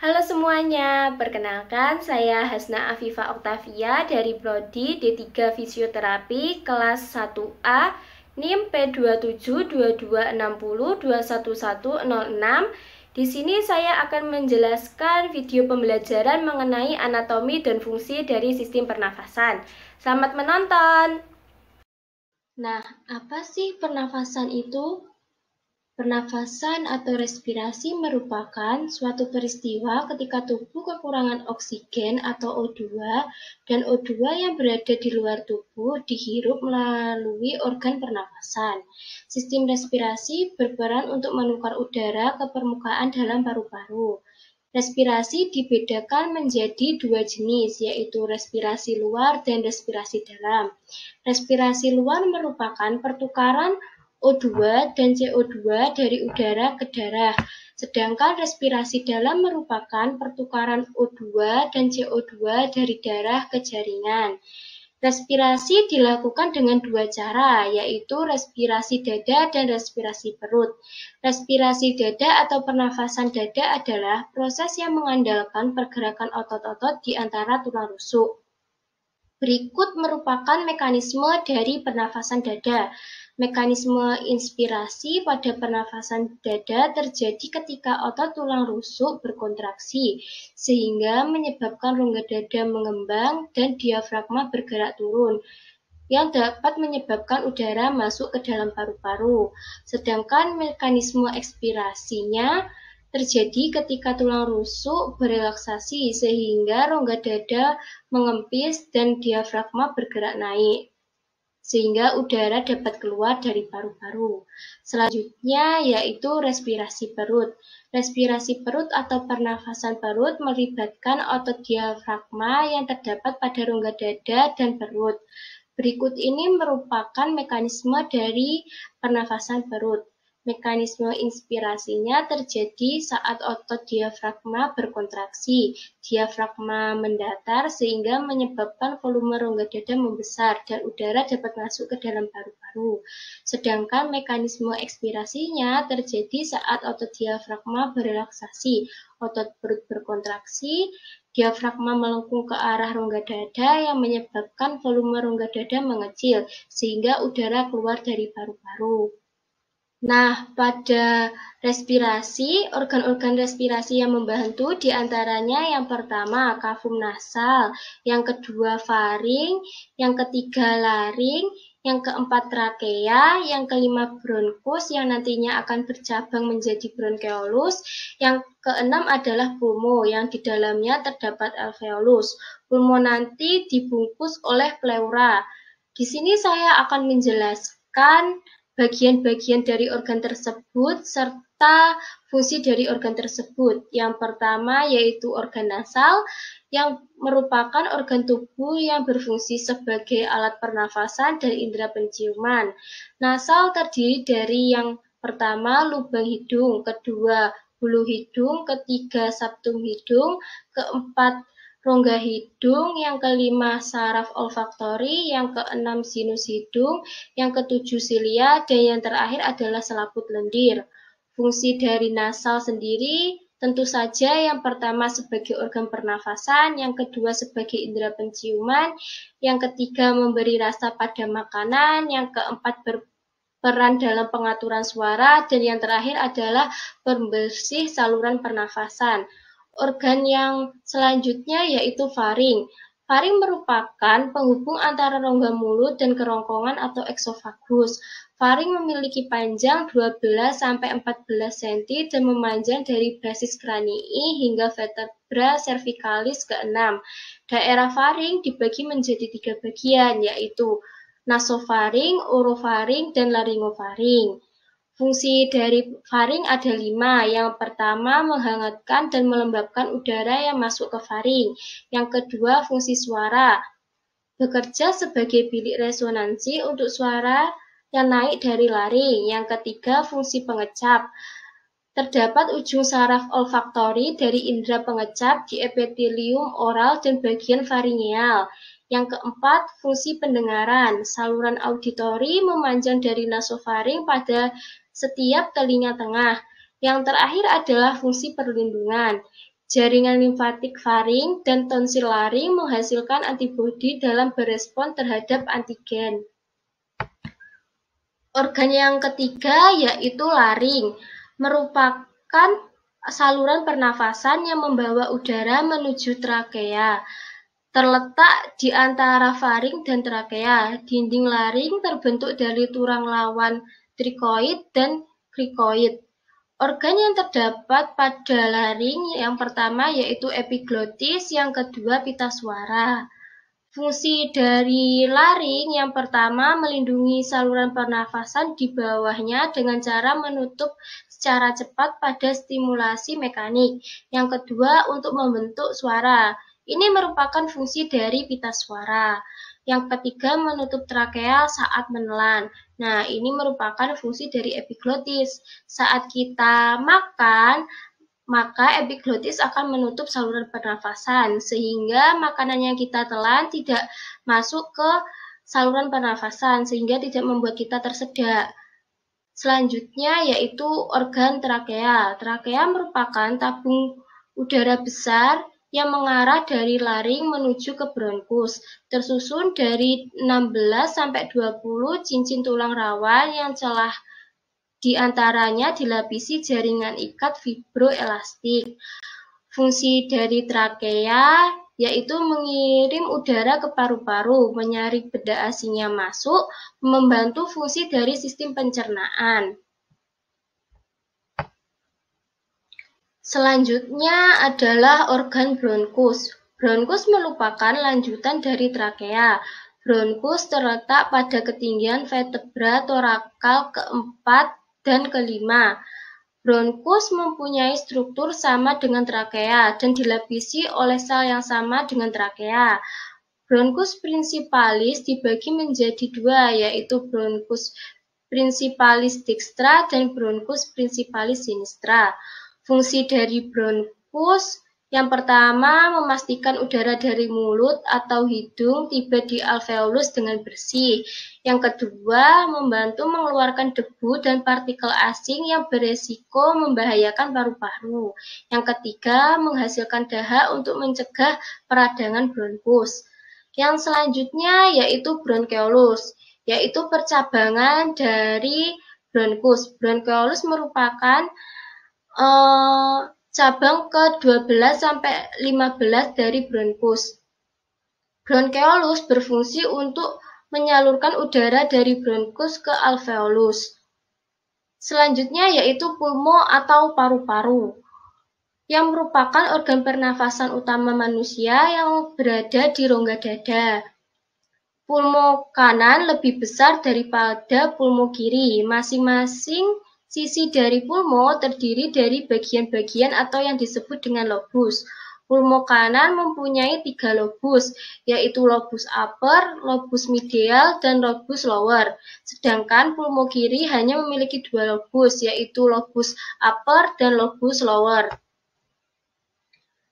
Halo semuanya, perkenalkan saya Hasna Afifa Oktavia dari Prodi D3 Fisioterapi kelas 1A NIM P272260211106. Di sini saya akan menjelaskan video pembelajaran mengenai anatomi dan fungsi dari sistem pernafasan. Selamat menonton. Nah, apa sih pernafasan itu? Pernafasan atau respirasi merupakan suatu peristiwa ketika tubuh kekurangan oksigen atau O2 dan O2 yang berada di luar tubuh dihirup melalui organ pernafasan. Sistem respirasi berperan untuk menukar udara ke permukaan dalam paru-paru. Respirasi dibedakan menjadi dua jenis, yaitu respirasi luar dan respirasi dalam. Respirasi luar merupakan pertukaran O2 dan CO2 dari udara ke darah, sedangkan respirasi dalam merupakan pertukaran O2 dan CO2 dari darah ke jaringan. Respirasi dilakukan dengan dua cara, yaitu respirasi dada dan respirasi perut. Respirasi dada atau pernafasan dada adalah proses yang mengandalkan pergerakan otot-otot di antara tulang rusuk. Berikut merupakan mekanisme dari pernafasan dada. Mekanisme inspirasi pada pernafasan dada terjadi ketika otot tulang rusuk berkontraksi, sehingga menyebabkan rongga dada mengembang dan diafragma bergerak turun, yang dapat menyebabkan udara masuk ke dalam paru-paru. Sedangkan mekanisme ekspirasinya terjadi ketika tulang rusuk berelaksasi sehingga rongga dada mengempis dan diafragma bergerak naik, sehingga udara dapat keluar dari paru-paru. Selanjutnya yaitu respirasi perut. Respirasi perut atau pernafasan perut melibatkan otot diafragma yang terdapat pada rongga dada dan perut. Berikut ini merupakan mekanisme dari pernafasan perut. Mekanisme inspirasinya terjadi saat otot diafragma berkontraksi. Diafragma mendatar sehingga menyebabkan volume rongga dada membesar dan udara dapat masuk ke dalam paru-paru. Sedangkan mekanisme ekspirasinya terjadi saat otot diafragma berelaksasi. Otot perut berkontraksi, diafragma melengkung ke arah rongga dada yang menyebabkan volume rongga dada mengecil sehingga udara keluar dari paru-paru. Nah, pada respirasi, organ-organ respirasi yang membantu diantaranya yang pertama kafum nasal, yang kedua faring, yang ketiga laring, yang keempat trakea, yang kelima bronkus yang nantinya akan bercabang menjadi bronkeolus, yang keenam adalah pulmo yang di dalamnya terdapat alveolus. Pulmo nanti dibungkus oleh pleura. Di sini saya akan menjelaskan bagian-bagian dari organ tersebut serta fungsi dari organ tersebut. Yang pertama yaitu organ nasal yang merupakan organ tubuh yang berfungsi sebagai alat pernafasan dan indera penciuman. Nasal terdiri dari yang pertama lubang hidung, kedua hulu hidung, ketiga septum hidung, keempat rongga hidung, yang kelima saraf olfaktori, yang keenam sinus hidung, yang ketujuh silia, dan yang terakhir adalah selaput lendir. Fungsi dari nasal sendiri tentu saja yang pertama sebagai organ pernafasan, yang kedua sebagai indera penciuman, yang ketiga memberi rasa pada makanan, yang keempat berperan dalam pengaturan suara, dan yang terakhir adalah pembersih saluran pernafasan. Organ yang selanjutnya yaitu faring. Faring merupakan penghubung antara rongga mulut dan kerongkongan atau eksofagus. Faring memiliki panjang 12-14 cm dan memanjang dari basis kranii hingga vertebra cervicalis ke-6. Daerah faring dibagi menjadi 3 bagian, yaitu nasofaring, orofaring, dan laryngofaring. Fungsi dari faring ada 5. Yang pertama, menghangatkan dan melembabkan udara yang masuk ke faring. Yang kedua, fungsi suara. Bekerja sebagai bilik resonansi untuk suara yang naik dari laring. Yang ketiga, fungsi pengecap. Terdapat ujung saraf olfaktori dari indera pengecap di epitelium oral dan bagian faringeal. Yang keempat, fungsi pendengaran. Saluran auditori memanjang dari nasofaring pada setiap telinga tengah. Yang terakhir adalah fungsi perlindungan. Jaringan limfatik faring dan tonsil laring menghasilkan antibodi dalam berespon terhadap antigen. Organ yang ketiga yaitu laring, merupakan saluran pernafasan yang membawa udara menuju trakea. Terletak di antara faring dan trakea. Dinding laring terbentuk dari tulang lawan trikoid dan krikoid. Organ yang terdapat pada laring yang pertama yaitu epiglotis, yang kedua pita suara. Fungsi dari laring yang pertama melindungi saluran pernafasan di bawahnya dengan cara menutup secara cepat pada stimulasi mekanik. Yang kedua untuk membentuk suara. Ini merupakan fungsi dari pita suara. Yang ketiga menutup trakea saat menelan. Nah, ini merupakan fungsi dari epiglotis. Saat kita makan, maka epiglotis akan menutup saluran pernafasan sehingga makanan yang kita telan tidak masuk ke saluran pernafasan sehingga tidak membuat kita tersedak. Selanjutnya yaitu organ trakea. Trakea merupakan tabung udara besar yang mengarah dari laring menuju ke bronkus, tersusun dari 16-20 cincin tulang rawan yang celah di antaranya dilapisi jaringan ikat fibroelastik. Fungsi dari trakea yaitu mengirim udara ke paru-paru, menyaring benda asing yang masuk, membantu fungsi dari sistem pencernaan. Selanjutnya adalah organ bronkus. Bronkus merupakan lanjutan dari trakea. Bronkus terletak pada ketinggian vertebra torakal keempat dan kelima. Bronkus mempunyai struktur sama dengan trakea dan dilapisi oleh sel yang sama dengan trakea. Bronkus principalis dibagi menjadi dua, yaitu bronkus principalis dextra dan bronkus principalis sinistra. Fungsi dari bronkus yang pertama memastikan udara dari mulut atau hidung tiba di alveolus dengan bersih. Yang kedua membantu mengeluarkan debu dan partikel asing yang beresiko membahayakan paru-paru. Yang ketiga menghasilkan dahak untuk mencegah peradangan bronkus. Yang selanjutnya yaitu bronkeolus, yaitu percabangan dari bronkus. Bronkeolus merupakan cabang ke-12-15 dari bronkus. Bronkeolus berfungsi untuk menyalurkan udara dari bronkus ke alveolus. Selanjutnya yaitu pulmo atau paru-paru, yang merupakan organ pernafasan utama manusia yang berada di rongga dada. Pulmo kanan lebih besar daripada pulmo kiri. Masing-masing sisi dari pulmo terdiri dari bagian-bagian atau yang disebut dengan lobus. Pulmo kanan mempunyai 3 lobus, yaitu lobus upper, lobus medial, dan lobus lower. Sedangkan pulmo kiri hanya memiliki 2 lobus, yaitu lobus upper dan lobus lower.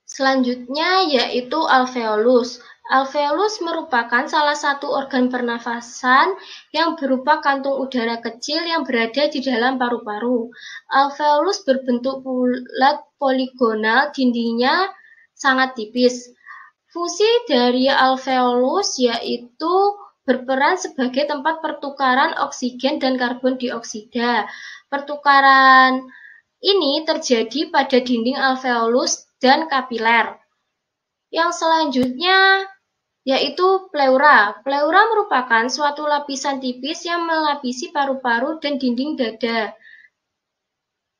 Selanjutnya yaitu alveolus. Alveolus merupakan salah satu organ pernafasan yang berupa kantung udara kecil yang berada di dalam paru-paru. Alveolus berbentuk bulat poligonal, dindingnya sangat tipis. Fungsi dari alveolus yaitu berperan sebagai tempat pertukaran oksigen dan karbon dioksida. Pertukaran ini terjadi pada dinding alveolus dan kapiler. Yang selanjutnya yaitu pleura. Pleura merupakan suatu lapisan tipis yang melapisi paru-paru dan dinding dada.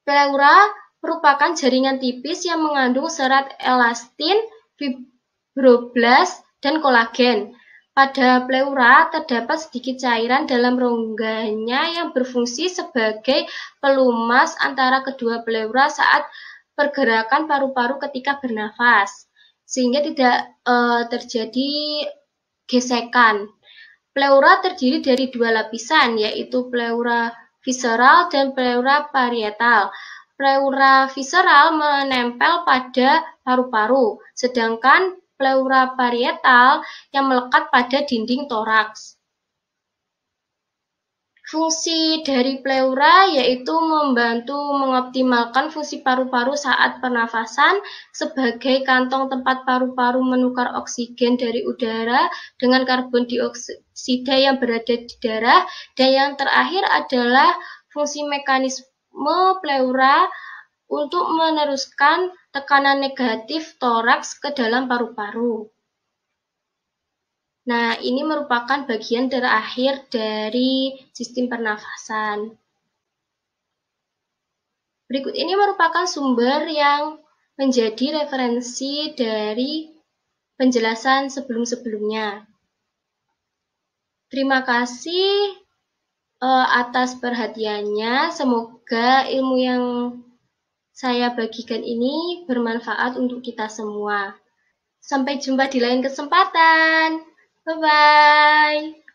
Pleura merupakan jaringan tipis yang mengandung serat elastin, fibroblast, dan kolagen. Pada pleura terdapat sedikit cairan dalam rongganya yang berfungsi sebagai pelumas antara kedua pleura saat pergerakan paru-paru ketika bernafas, sehingga tidak terjadi gesekan. Pleura terdiri dari 2 lapisan, yaitu pleura visceral dan pleura parietal. Pleura visceral menempel pada paru-paru, sedangkan pleura parietal yang melekat pada dinding toraks. Fungsi dari pleura yaitu membantu mengoptimalkan fungsi paru-paru saat pernafasan sebagai kantong tempat paru-paru menukar oksigen dari udara dengan karbon dioksida yang berada di darah. Dan yang terakhir adalah fungsi mekanisme pleura untuk meneruskan tekanan negatif toraks ke dalam paru-paru. Nah, ini merupakan bagian terakhir dari sistem pernafasan. Berikut ini merupakan sumber yang menjadi referensi dari penjelasan sebelum-sebelumnya. Terima kasih atas perhatiannya. Semoga ilmu yang saya bagikan ini bermanfaat untuk kita semua. Sampai jumpa di lain kesempatan. Bye-bye.